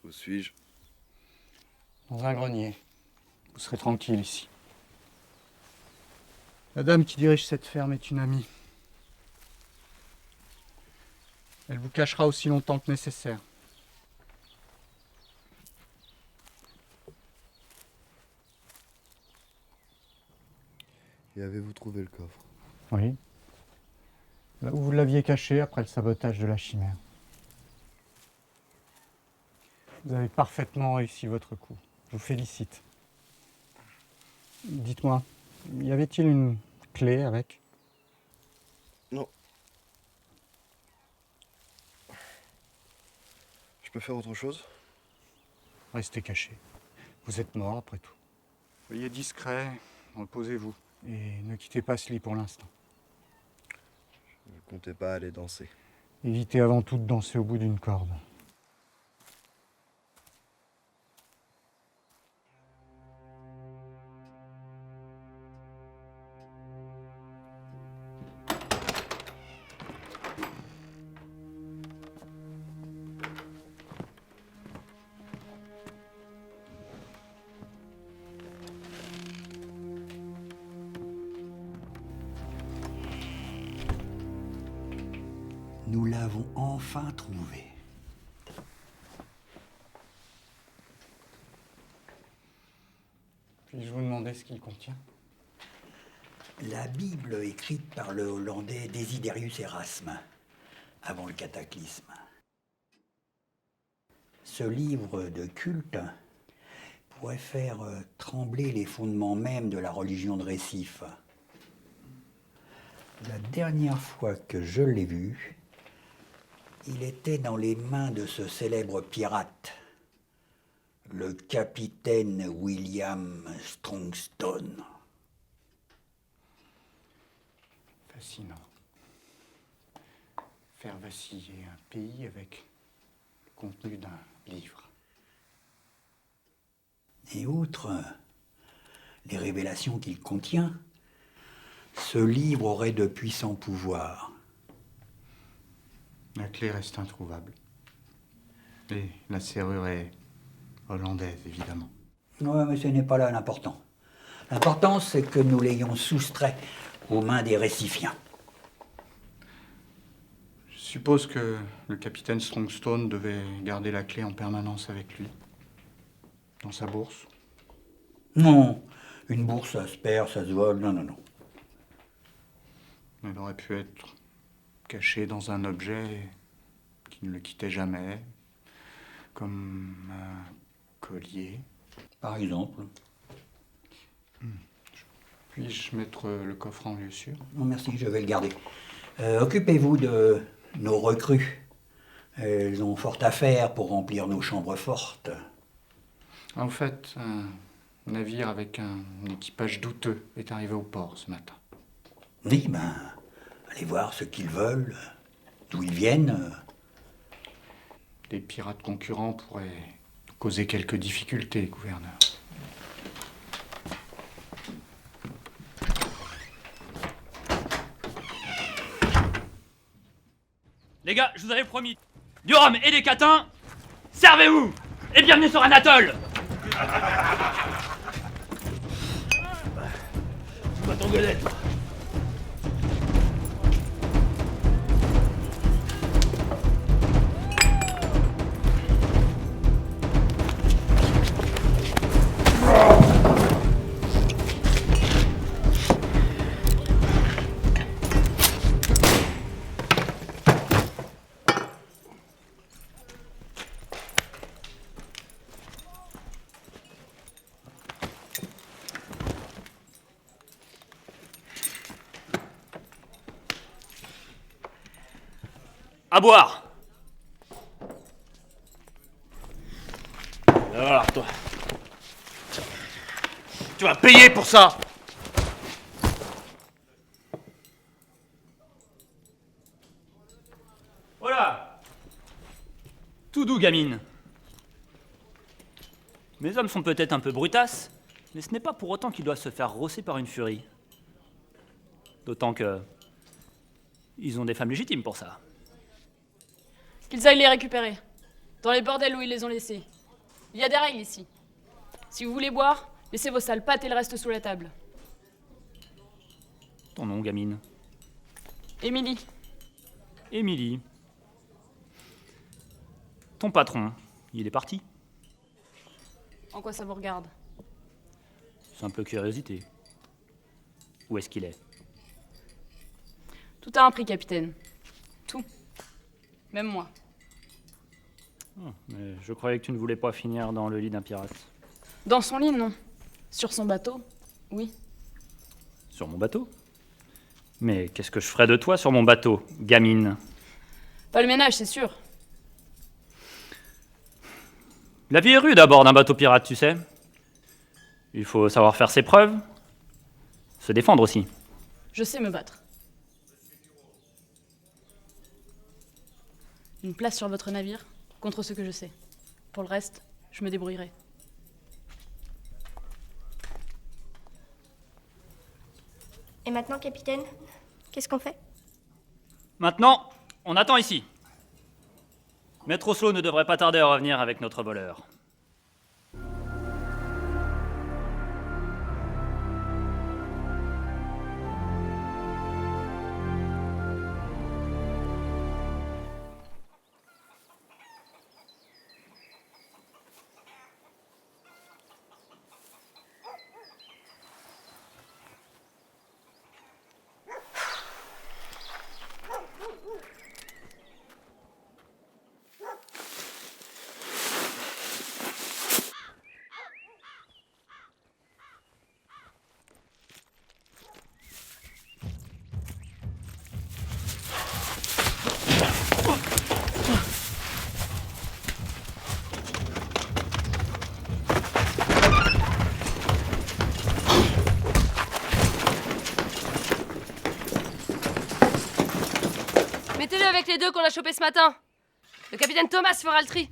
Où suis-je? Dans un grenier. Vous serez tranquille ici. La dame qui dirige cette ferme est une amie. Elle vous cachera aussi longtemps que nécessaire. Et avez-vous trouvé le coffre? Oui. Là où vous l'aviez caché après le sabotage de la chimère. Vous avez parfaitement réussi votre coup. Je vous félicite. Dites-moi, y avait-il une clé avec? Non. Je peux faire autre chose? Restez caché. Vous êtes mort après tout. Soyez discret, reposez-vous. Et ne quittez pas ce lit pour l'instant. Je ne comptais pas aller danser. Évitez avant tout de danser au bout d'une corde. Nous l'avons enfin trouvé. Puis-je vous demander ce qu'il contient? La Bible écrite par le Hollandais Desiderius Erasme, avant le cataclysme. Ce livre de culte pourrait faire trembler les fondements mêmes de la religion de Récif. La dernière fois que je l'ai vu, il était dans les mains de ce célèbre pirate, le capitaine William Strongstone. Fascinant. Faire vaciller un pays avec le contenu d'un livre. Et outre les révélations qu'il contient, ce livre aurait de puissants pouvoirs. La clé reste introuvable. Et la serrure est hollandaise, évidemment. Ouais, mais ce n'est pas là l'important. L'important, c'est que nous l'ayons soustrait aux mains des Récifiens. Je suppose que le capitaine Strongstone devait garder la clé en permanence avec lui. Dans sa bourse. Non, une bourse, ça se perd, ça se vole, non. Elle aurait pu être cachée dans un objet qui ne le quittait jamais, comme un collier. Par exemple. Puis-je mettre le coffre en lieu sûr? Non, merci, je vais le garder. Occupez-vous de nos recrues. Elles ont fort à faire pour remplir nos chambres fortes. En fait, un navire avec un équipage douteux est arrivé au port ce matin. Oui, allez voir ce qu'ils veulent, d'où ils viennent. Les pirates concurrents pourraient nous causer quelques difficultés, gouverneur. Les gars, je vous avais promis du rhum et des catins. Servez-vous et bienvenue sur Anatole. Pas ton godet, toi. À boire. Alors toi, tu vas payer pour ça. Voilà. Tout doux, gamine. Mes hommes sont peut-être un peu brutasses, mais ce n'est pas pour autant qu'ils doivent se faire rosser par une furie. D'autant que ils ont des femmes légitimes pour ça. Qu'ils aillent les récupérer. Dans les bordels où ils les ont laissés. Il y a des règles ici. Si vous voulez boire, laissez vos sales pattes et le reste sous la table. Ton nom, gamine? Émilie, Émilie. Ton patron, il est parti? en quoi ça vous regarde? Simple curiosité. Où est-ce qu'il est? Tout a un prix, capitaine. Tout. Même moi. Oh, mais je croyais que tu ne voulais pas finir dans le lit d'un pirate. Dans son lit, non. Sur son bateau, oui. Sur mon bateau? Mais qu'est-ce que je ferais de toi sur mon bateau, gamine? Pas le ménage, c'est sûr. La vie est rude à bord d'un bateau pirate, tu sais. Il faut savoir faire ses preuves, se défendre aussi. Je sais me battre. Une place sur votre navire contre ce que je sais. Pour le reste, je me débrouillerai. Et maintenant, capitaine, qu'est-ce qu'on fait? Maintenant, on attend ici. Maître Oslo ne devrait pas tarder à revenir avec notre voleur. Mettez-le avec les deux qu'on a chopés ce matin. Le capitaine Thomas fera le tri.